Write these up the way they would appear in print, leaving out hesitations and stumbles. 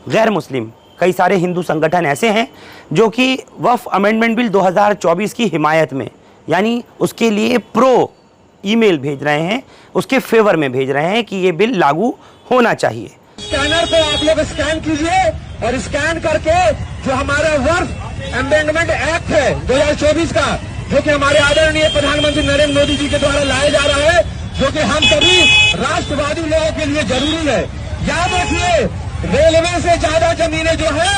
गैर मुस्लिम कई सारे हिंदू संगठन ऐसे हैं जो कि वक्फ अमेंडमेंट बिल 2024 की हिमायत में, यानी उसके लिए प्रो ईमेल भेज रहे हैं, उसके फेवर में भेज रहे हैं कि ये बिल लागू होना चाहिए। स्कैनर को आप लोग स्कैन कीजिए और स्कैन करके जो हमारा वक्फ अमेंडमेंट एक्ट है 2024 का, जो कि हमारे आदरणीय प्रधानमंत्री नरेंद्र मोदी जी के द्वारा लाया जा रहा है, जो कि हम सभी राष्ट्रवादी लोगों के लिए जरूरी है। याद रखिए, रेलवे से ज्यादा जमीनें जो है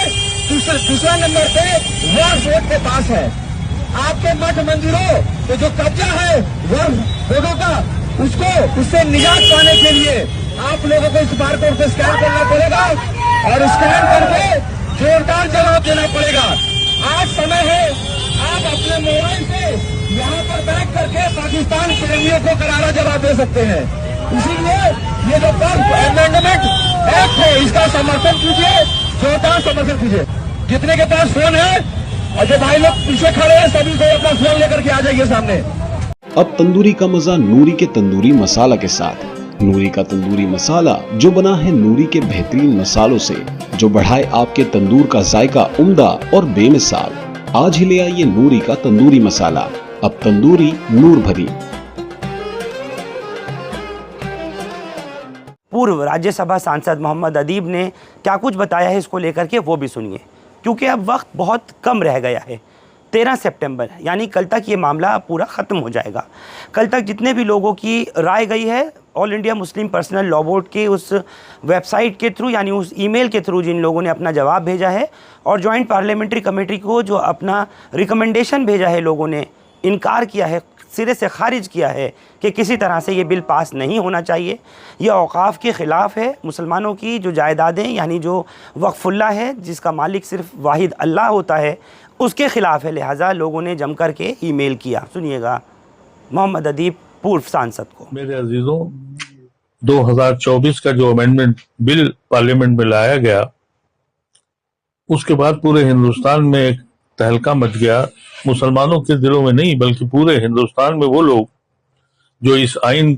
दूसरा नंबर पे वक्फ बोर्ड के पास है। आपके मठ मंदिरों तो जो कब्जा है वक्फ बोर्डों का, उससे निजात पाने के लिए आप लोगों को इस बारकोड को स्कैन करना पड़ेगा और स्कैन करके जोरदार जवाब देना पड़ेगा। आज समय है, आप अपने मोबाइल से यहाँ पर बैठ करके पाकिस्तान प्रेमियों को करारा जवाब दे सकते हैं। इसीलिए ये जो वक्फ अमेंडमेंट एक्ट है, इसका समर्थन कीजिए, जोरदार समर्थन कीजिए। जितने के पास फोन है और जो भाई लोग पीछे खड़े हैं, सभी को अपना फोन लेकर के आ जाइए सामने। अब तंदूरी का मजा नूरी के तंदूरी मसाला के साथ। नूरी का तंदूरी मसाला जो बना है नूरी के बेहतरीन मसालों से, जो बढ़ाए आपके तंदूर का जायका उम्दा और बेमिसाल। आज ही ले आइए नूरी का तंदूरी मसाला, अब तंदूरी नूर भरी। पूर्व राज्यसभा सांसद मोहम्मद अदीब ने क्या कुछ बताया है इसको लेकर के, वो भी सुनिए, क्योंकि अब वक्त बहुत कम रह गया है। 13 सितंबर यानी कल तक ये मामला पूरा ख़त्म हो जाएगा। कल तक जितने भी लोगों की राय गई है all India Muslim personal law board के उस वेबसाइट के थ्रू, यानी उस ईमेल के थ्रू जिन लोगों ने अपना जवाब भेजा है, और जॉइंट पार्लियामेंट्री कमेटी को जो अपना रिकमेंडेशन भेजा है, लोगों ने इनकार किया है, सिरे से खारिज किया है कि किसी तरह से ये बिल पास नहीं होना चाहिए, ये औकाफ के ख़िलाफ़ है। मुसलमानों की जो जायदादें, यानी जो वक्फुल्ला है जिसका मालिक सिर्फ वाहिद अल्लाह होता है, उसके ख़िलाफ़ है। लिहाजा लोगों ने जम कर के ईमेल किया। सुनिएगा मोहम्मद अदीब पूर्व सांसद को। मेरे अजीजों, 2024 का जो अमेंडमेंट बिल पार्लियामेंट में लाया गया, उसके बाद पूरे हिंदुस्तान में एक तहलका मच गया। मुसलमानों के दिलों में नहीं, बल्कि पूरे हिंदुस्तान में वो लोग जो इस आइन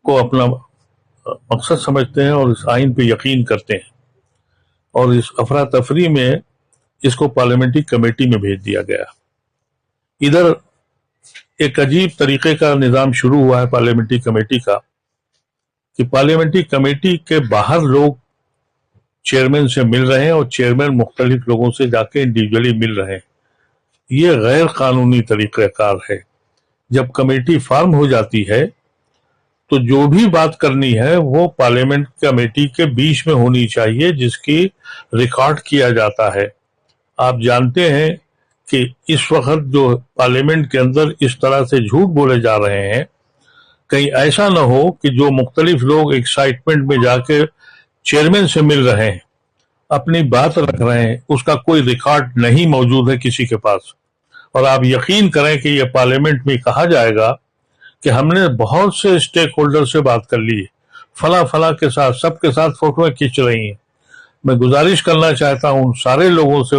को अपना मकसद समझते हैं और इस आइन पे यकीन करते हैं, और इस अफरा तफरी में इसको पार्लियामेंट्री कमेटी में भेज दिया गया। इधर एक अजीब तरीके का निज़ाम शुरू हुआ है पार्लियामेंट्री कमेटी का, कि पार्लियामेंट्री कमेटी के बाहर लोग चेयरमैन से मिल रहे हैं और चेयरमैन मुख्तलिफ लोगों से जाके इंडिविजुअली मिल रहे हैं। ये गैर कानूनी तरीक़ाकार है। जब कमेटी फॉर्म हो जाती है तो जो भी बात करनी है वो पार्लियामेंट कमेटी के बीच में होनी चाहिए, जिसकी रिकॉर्ड किया जाता है। आप जानते हैं कि इस वक्त जो पार्लियामेंट के अंदर इस तरह से झूठ बोले जा रहे हैं, कहीं ऐसा न हो कि जो मुख्तलिफ लोग एक्साइटमेंट में जाके चेयरमैन से मिल रहे हैं, अपनी बात रख रहे हैं, उसका कोई रिकॉर्ड नहीं मौजूद है किसी के पास। और आप यकीन करें कि यह पार्लियामेंट में कहा जाएगा कि हमने बहुत से स्टेक होल्डर से बात कर ली, फला फला के साथ, सबके साथ फोटोएं खींच रही हैं। मैं गुजारिश करना चाहता हूं उन सारे लोगों से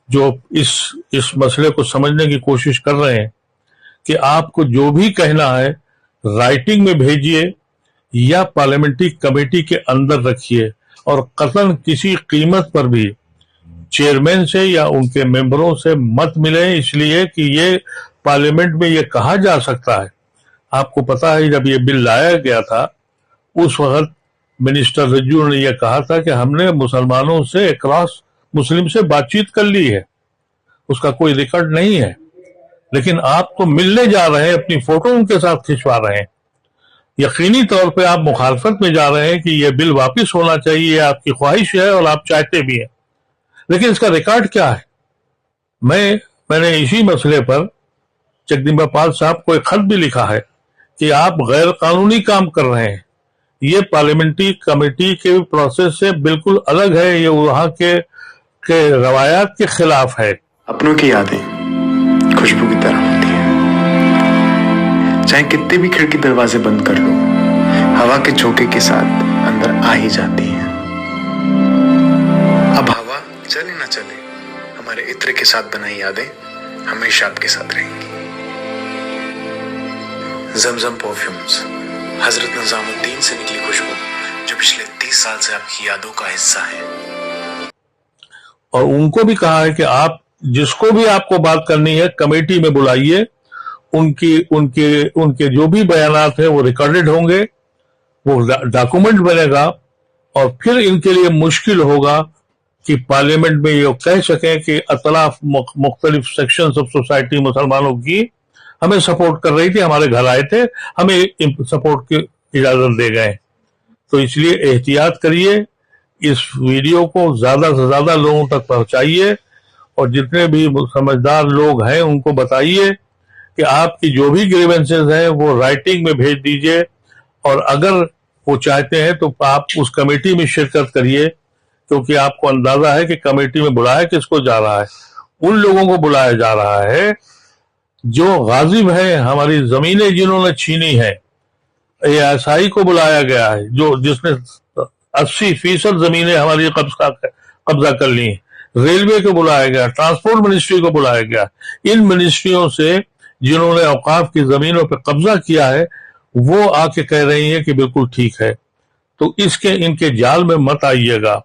जो इस मसले को समझने की कोशिश कर रहे हैं, कि आपको जो भी कहना है राइटिंग में भेजिए या पार्लियामेंट्री कमेटी के अंदर रखिए, और कतन किसी कीमत पर भी चेयरमैन से या उनके मेंबरों से मत मिले, इसलिए कि ये पार्लियामेंट में ये कहा जा सकता है। आपको पता है जब ये बिल लाया गया था, उस वक्त मिनिस्टर रज्जू ने यह कहा था कि हमने मुसलमानों से अक्रॉस मुस्लिम से बातचीत कर ली है, उसका कोई रिकॉर्ड नहीं है। लेकिन आप तो मिलने जा रहे हैं, अपनी फोटो उनके साथ खिंचवा रहे हैं। यकीनी तौर पे आप मुखालफत में जा रहे हैं कि यह बिल वापस होना चाहिए, आपकी ख्वाहिश है और आप चाहते भी हैं, लेकिन इसका रिकॉर्ड क्या है? मैंने इसी मसले पर जगदम्बा पाल साहब को एक खत भी लिखा है कि आप गैर कानूनी काम कर रहे हैं। ये पार्लियामेंट्री कमेटी के प्रोसेस से बिल्कुल अलग है, ये वहां के रवायात के खिलाफ है। अपनों की यादें खुशबू की तरह होती हैं, चाहे कितने भी खिड़की दरवाजे बंद कर लो, हवा के झोंके के साथ अंदर आ ही जाती हैं। अब हवा चले ना चले, हमारे इत्र के साथ बनाई यादें हमेशा आपके साथ रहेंगी। जमजम परफ्यूम्स, हजरत निजामुद्दीन से निकली खुशबू जो पिछले 30 साल से आपकी यादों का हिस्सा है। और उनको भी कहा है कि आप जिसको भी आपको बात करनी है कमेटी में बुलाइए, उनकी उनके उनके जो भी बयानात है वो रिकॉर्डेड होंगे, वो डॉक्यूमेंट बनेगा, और फिर इनके लिए मुश्किल होगा कि पार्लियामेंट में ये कह सकें कि अतलाफ मुख्तलिफ सेक्शंस ऑफ सोसाइटी मुसलमानों की हमें सपोर्ट कर रही थी, हमारे घर आए थे, हमें सपोर्ट की इजाजत दे गए। तो इसलिए एहतियात करिए, इस वीडियो को ज्यादा से ज्यादा लोगों तक पहुंचाइए, और जितने भी समझदार लोग हैं उनको बताइए कि आपकी जो भी ग्रीवेंसेस हैं वो राइटिंग में भेज दीजिए, और अगर वो चाहते हैं तो आप उस कमेटी में शिरकत करिए, क्योंकि आपको अंदाजा है कि कमेटी में बुलाया किसको जा रहा है। उन लोगों को बुलाया जा रहा है जो गाजिब है, हमारी जमीनें जिन्होंने छीनी है। ASI को बुलाया गया है जो जिसने 80% जमीनें हमारी कब्जा कर ली। रेलवे को बुलाया गया, ट्रांसपोर्ट मिनिस्ट्री को बुलाया गया। इन मिनिस्ट्रियों से जिन्होंने औकाफ की जमीनों पर कब्जा किया है वो आके कह रही है कि बिल्कुल ठीक है। तो इनके जाल में मत आइएगा।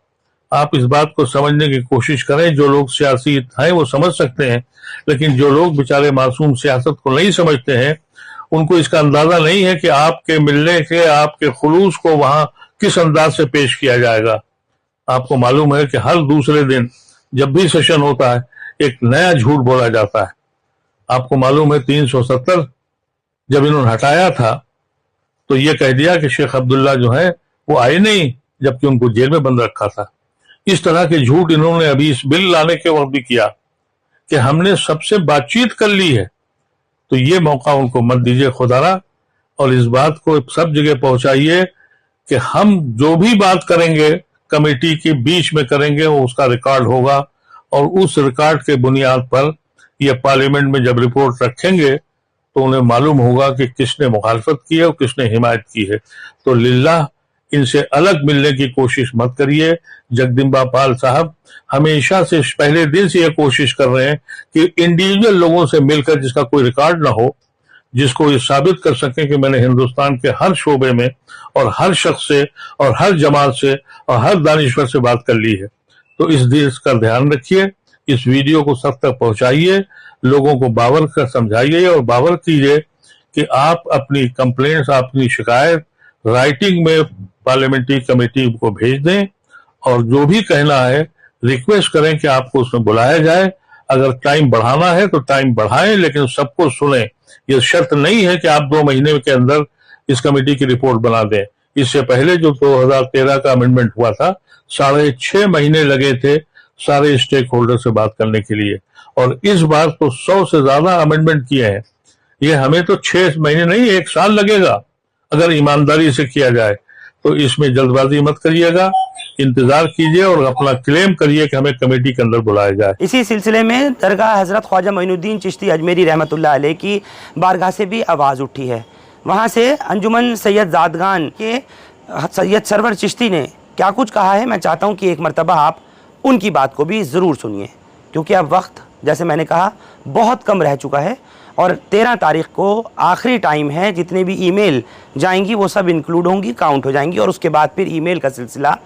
आप इस बात को समझने की कोशिश करें। जो लोग सियासी हैं वो समझ सकते हैं, लेकिन जो लोग बेचारे मासूम सियासत को नहीं समझते हैं, उनको इसका अंदाजा नहीं है कि आपके मिलने के, आपके खुलूस को वहां किस अंदाज से पेश किया जाएगा। आपको मालूम है कि हर दूसरे दिन जब भी सेशन होता है एक नया झूठ बोला जाता है। आपको मालूम है 370 जब इन्होंने हटाया था तो ये कह दिया कि शेख अब्दुल्ला जो है वो आए नहीं, जबकि उनको जेल में बंद रखा था। इस तरह के झूठ इन्होंने अभी इस बिल लाने के वक्त भी किया कि हमने सबसे बातचीत कर ली है। तो ये मौका उनको मत दीजिए खुदारा, और इस बात को सब जगह पहुंचाइए कि हम जो भी बात करेंगे कमेटी के बीच में करेंगे, वो उसका रिकॉर्ड होगा, और उस रिकॉर्ड के बुनियाद पर ये पार्लियामेंट में जब रिपोर्ट रखेंगे तो उन्हें मालूम होगा कि किसने मुखालफत की है और किसने हिमायत की है। तो लिल्लाह इनसे अलग मिलने की कोशिश मत करिए। जगदम्बा पाल साहब हमेशा से पहले दिन से ये कोशिश कर रहे हैं कि इंडिविजुअल लोगों से मिलकर, जिसका कोई रिकॉर्ड ना हो, जिसको ये साबित कर सकें कि मैंने हिंदुस्तान के हर शोबे में और हर शख्स से और हर जमात से और हर दानिश्वर से बात कर ली है। तो इस देश का ध्यान रखिए, इस वीडियो को सब तक पहुंचाइए, लोगों को बावर कर समझाइए और बावर कीजिए कि आप अपनी कंप्लेंट्स, अपनी शिकायत राइटिंग में पार्लियामेंट्री कमेटी को भेज दें, और जो भी कहना है रिक्वेस्ट करें कि आपको उसमें बुलाया जाए। अगर टाइम बढ़ाना है तो टाइम बढ़ाएं, लेकिन सबको सुने। ये शर्त नहीं है कि आप 2 महीने के अंदर इस कमेटी की रिपोर्ट बना दें। इससे पहले जो 2013 का अमेंडमेंट हुआ था, 6.5 महीने लगे थे सारे स्टेक होल्डर से बात करने के लिए, और इस बार तो 100 से ज्यादा अमेंडमेंट किए हैं। ये हमें तो 6 महीने नहीं 1 साल लगेगा अगर ईमानदारी से किया जाए। तो इसमें जल्दबाजी मत करिएगा, इंतजार कीजिए और अपना क्लेम करिए कि हमें कमेटी के अंदर बुलाया जाए। इसी सिलसिले में दरगाह हज़रत ख्वाजा मोइनुद्दीन चिश्ती अजमेरी रहमतुल्लाह अलैह की बारगाह से भी आवाज़ उठी है। वहाँ से अंजुमन सैयद ज़ादगान के सैयद सरवर चिश्ती ने क्या कुछ कहा है, मैं चाहता हूँ कि एक मरतबा आप उनकी बात को भी ज़रूर सुनिए, क्योंकि अब वक्त जैसे मैंने कहा बहुत कम रह चुका है, और 13 तारीख को आखिरी टाइम है। जितने भी ईमेल जाएंगी वो सब इंक्लूड होंगी, काउंट हो जाएंगी, और उसके बाद फिर ईमेल का सिलसिला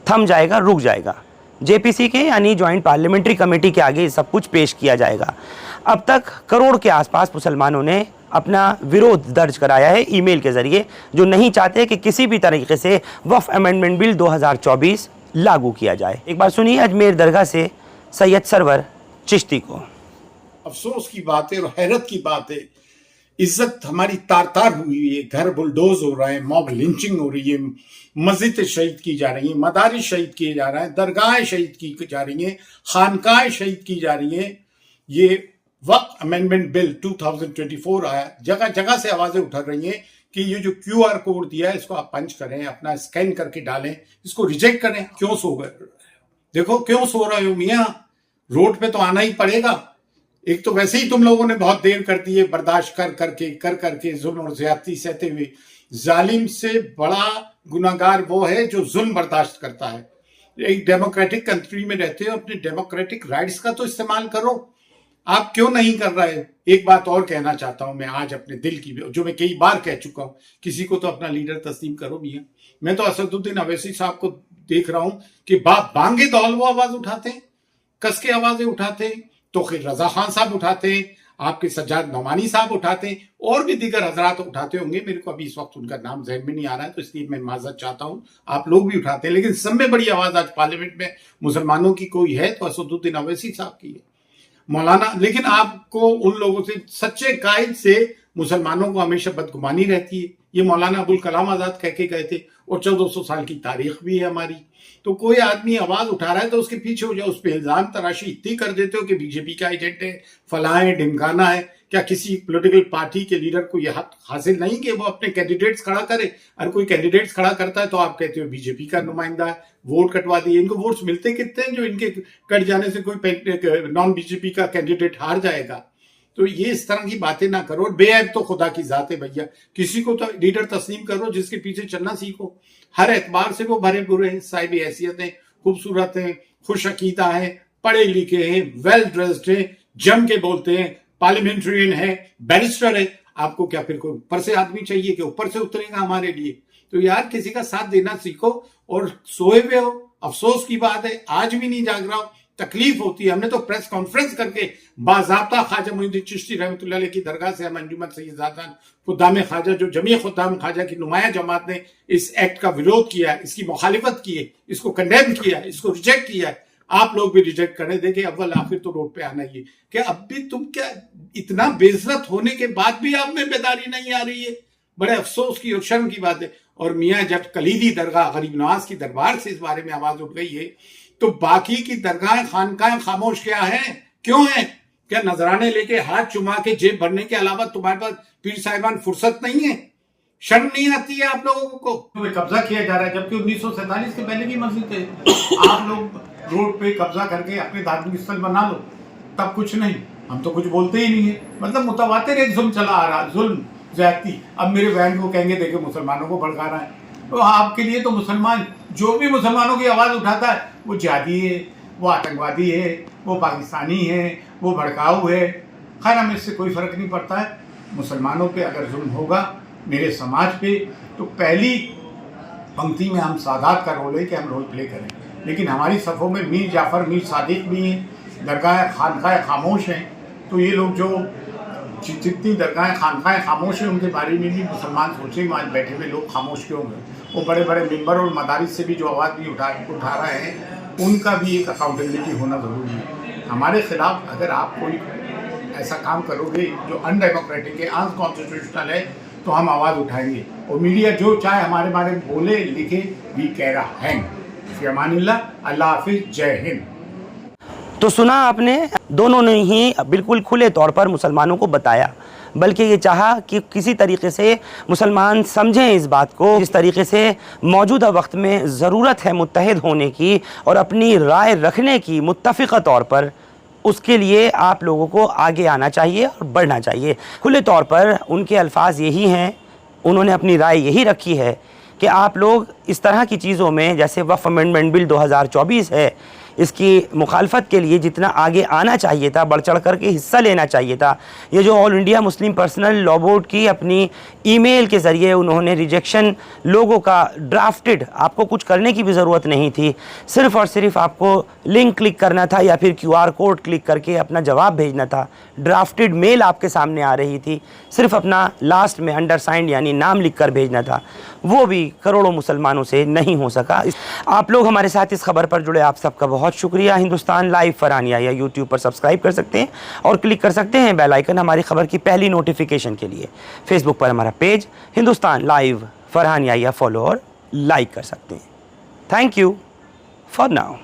थम जाएगा, रुक जाएगा। JPC के यानी जॉइंट पार्लियामेंट्री कमेटी के आगे सब कुछ पेश किया जाएगा। अब तक करोड़ के आसपास मुसलमानों ने अपना विरोध दर्ज कराया है ईमेल के ज़रिए, जो नहीं चाहते कि किसी भी तरीके से वक्फ अमेंडमेंट बिल 2024 लागू किया जाए। एक बार सुनिए अजमेर दरगाह से सैयद सरवर चिश्ती को। अफसोस की बात है और हैरत की बात है, इज्जत हमारी तार तार हुई है, घर बुलडोज हो रहे हैं, मॉब लिंचिंग हो रही है, मस्जिद शहीद की जा रही है, मदारिस शहीद किए जा रहे हैं, दरगाहें शहीद की जा रही हैं, खानकाहें शहीद की जा रही हैं। ये वक्फ अमेंडमेंट बिल 2024 आया, जगह जगह से आवाजें उठा रही हैं कि ये जो QR कोड दिया है इसको आप पंच करें, अपना स्कैन करके डालें, इसको रिजेक्ट करें। क्यों सो गए? देखो क्यों सो रहे हो मियां, रोड पे तो आना ही पड़ेगा। एक तो वैसे ही तुम लोगों ने बहुत देर कर दी है, बर्दाश्त कर करके जुल्म और ज्यादती सहते हुए। जालिम से बड़ा गुनाहगार वो है जो जुल्म बर्दाश्त करता है। एक डेमोक्रेटिक कंट्री में रहते हो, अपने डेमोक्रेटिक राइट्स का तो इस्तेमाल करो। आप क्यों नहीं कर रहे? एक बात और कहना चाहता हूं मैं आज अपने दिल की, जो मैं कई बार कह चुका हूं, किसी को तो अपना लीडर तस्लीम करो मियां। मैं तो असदुद्दीन अवैसी साहब को देख रहा हूं कि बांगे दौल वो आवाज उठाते हैं, कस के आवाजें उठाते हैं, तोक़ीर रजा खान साहब उठाते हैं, आपके सज्जाद नौमानी साहब उठाते हैं, और भी दीगर हजरात उठाते होंगे। मेरे को अभी इस वक्त उनका नाम ज़हन में नहीं आ रहा है, तो इसलिए मैं माजरत चाहता हूं। आप लोग भी उठाते हैं, लेकिन सब में बड़ी आवाज आज पार्लियामेंट में मुसलमानों की कोई है तो असदुद्दीन अवैसी साहब की है, मौलाना। लेकिन आपको उन लोगों से, सच्चे कायद से मुसलमानों को हमेशा बदगुमानी रहती है। ये मौलाना अबुल कलाम आजाद कह के गए थे, और 1400 साल की तारीख भी है हमारी। तो कोई आदमी आवाज उठा रहा है तो उसके पीछे हो जाओ, उस पर इल्जाम तराशी इतनी कर देते हो कि बीजेपी का एजेंट है, फलां है, ढिमकाना है। क्या किसी पॉलिटिकल पार्टी के लीडर को यह हक हासिल नहीं कि वो अपने कैंडिडेट्स खड़ा करे? अगर कोई कैंडिडेट्स खड़ा करता है तो आप कहते हो बीजेपी का नुमाइंदा है, वोट कटवा दिए। इनको वोट्स मिलते कितने हैं जो इनके कट जाने से कोई नॉन बीजेपी का कैंडिडेट हार जाएगा? तो ये इस तरह की बातें ना करो। बेऐब तो खुदा की जात है भैया, किसी को तो लीडर तस्लीम करो जिसके पीछे चलना सीखो। हर एतबार से वो भरे बुरे हैं, साहिब हैसियत हैं, खूबसूरत हैं, खुश अकीदा हैं, पढ़े लिखे हैं, वेल ड्रेस्ड हैं, जम के बोलते हैं, पार्लियामेंट्रियन है, बैरिस्टर है। आपको क्या फिर कोई ऊपर से आदमी चाहिए कि ऊपर से उतरेगा हमारे लिए? तो यार किसी का साथ देना सीखो। और सोए हुए हो, अफसोस की बात है आज भी नहीं जाग रहा हो, तकलीफ होती है। हमने तो प्रेस कॉन्फ्रेंस करके बाज़ाब्ता ख्वाजा मोइनुद्दीन चिश्ती रहमतुल्लाह अलैह की दरगाह से हम अंजुमन सैयदातान खुद्दाम ख्वाजा, जो जमी खुद्दाम ख्वाजा की नुमाया जमात ने इस एक्ट का विरोध किया, इसकी मुखालिफत की है, इसको कंडेम किया, इसको रिजेक्ट किया है। आप लोग भी रिजेक्ट करें। देखिए अव्वल आखिर तो रोड पे आना ही है कि अब भी तुम क्या इतना बेइज्जत होने के बाद भी आप में बेदारी नहीं आ रही है? बड़े अफसोस की और शर्म की बात है। और मियाँ जब कलीदी दरगाह गरीब नवाज की दरबार से इस बारे में आवाज उठ गई है, तो बाकी की दरगाह खानकाएं खामोश क्या है? क्यों है? क्या नजराने लेके हाथ चुमा के जेब भरने के अलावा तुम्हारे पास पीर साहिबान फुर्सत नहीं है? शर्म नहीं आती है आप लोगों को? कब्जा किया जा रहा है, जबकि 1947 के पहले की मस्जिद है। आप लोग रोड पे कब्जा करके अपने धार्मिक स्थल बना लो, तब कुछ नहीं। हम तो कुछ बोलते ही नहीं है। मतलब मुतवातिर एक जुल्म चला आ रहा, जुल्म ज्यादती। अब मेरे बहन को कहेंगे देखे मुसलमानों को भड़का रहा है, तो आपके लिए तो मुसलमान जो भी मुसलमानों की आवाज़ उठाता है वो जिहादी है, वो आतंकवादी है, वो पाकिस्तानी है, वो भड़काऊ है। खैर हमें इससे कोई फ़र्क नहीं पड़ता है। मुसलमानों पे अगर जुल्म होगा मेरे समाज पे, तो पहली पंक्ति में हम सादात का रोल है कि हम रोल प्ले करें। लेकिन हमारी सफ़ों में मीर जाफ़र, मीर सादिक भी हैं, दरगाह खानकाएँ खामोश हैं। तो ये लोग जो जितनी दरगाहें खानकाएँ खामोश हैं उनके बारे में भी मुसलमान सोचें आज बैठे हुए लोग खामोश क्यों होंगे। वो बड़े बड़े मिंबर और मदारिस से भी जो आवाज़ भी उठा रहे हैं, उनका भी एक अकाउंटेबिलिटी होना ज़रूरी है। हमारे खिलाफ अगर आप कोई ऐसा काम करोगे जो अनडेमोक्रेटिक है, अनकॉन्स्टिट्यूशनल है, तो हम आवाज़ उठाएंगे। और मीडिया जो चाहे हमारे बारे में बोले लिखे, वी कह रहा है। फ़ियामानिल्लाह, अल्लाह हाफिज़, जय हिंद। तो सुना आपने, दोनों ने ही बिल्कुल खुले तौर पर मुसलमानों को बताया, बल्कि ये चाहा कि किसी तरीके से मुसलमान समझें इस बात को, जिस तरीके से मौजूदा वक्त में ज़रूरत है मुत्तहिद होने की और अपनी राय रखने की मुत्तफ़िक़ा तौर पर। उसके लिए आप लोगों को आगे आना चाहिए और बढ़ना चाहिए। खुले तौर पर उनके अल्फाज यही हैं, उन्होंने अपनी राय यही रखी है कि आप लोग इस तरह की चीज़ों में, जैसे वक्फ अमेंडमेंट बिल 2024 है, इसकी मुखालफत के लिए जितना आगे आना चाहिए था, बढ़ चढ़ कर के हिस्सा लेना चाहिए था। ये जो all India Muslim personal law board की अपनी ईमेल के ज़रिए उन्होंने रिजेक्शन लोगों का ड्राफ्टेड, आपको कुछ करने की भी ज़रूरत नहीं थी, सिर्फ़ और सिर्फ आपको लिंक क्लिक करना था या फिर QR कोड क्लिक करके अपना जवाब भेजना था। ड्राफ्टेड मेल आपके सामने आ रही थी, सिर्फ अपना लास्ट में अंडरसाइंड यानी नाम लिख कर भेजना था। वो भी करोड़ों मुसलमानों से नहीं हो सका। आप लोग हमारे साथ इस खबर पर जुड़े, आप सबका बहुत शुक्रिया। हिंदुस्तान लाइव फरहानिया या यूट्यूब पर सब्सक्राइब कर सकते हैं और क्लिक कर सकते हैं बेल आइकन हमारी खबर की पहली नोटिफिकेशन के लिए। फेसबुक पर हमारा पेज हिंदुस्तान लाइव फरहानिया या फॉलो और लाइक कर सकते हैं। Thank you for now.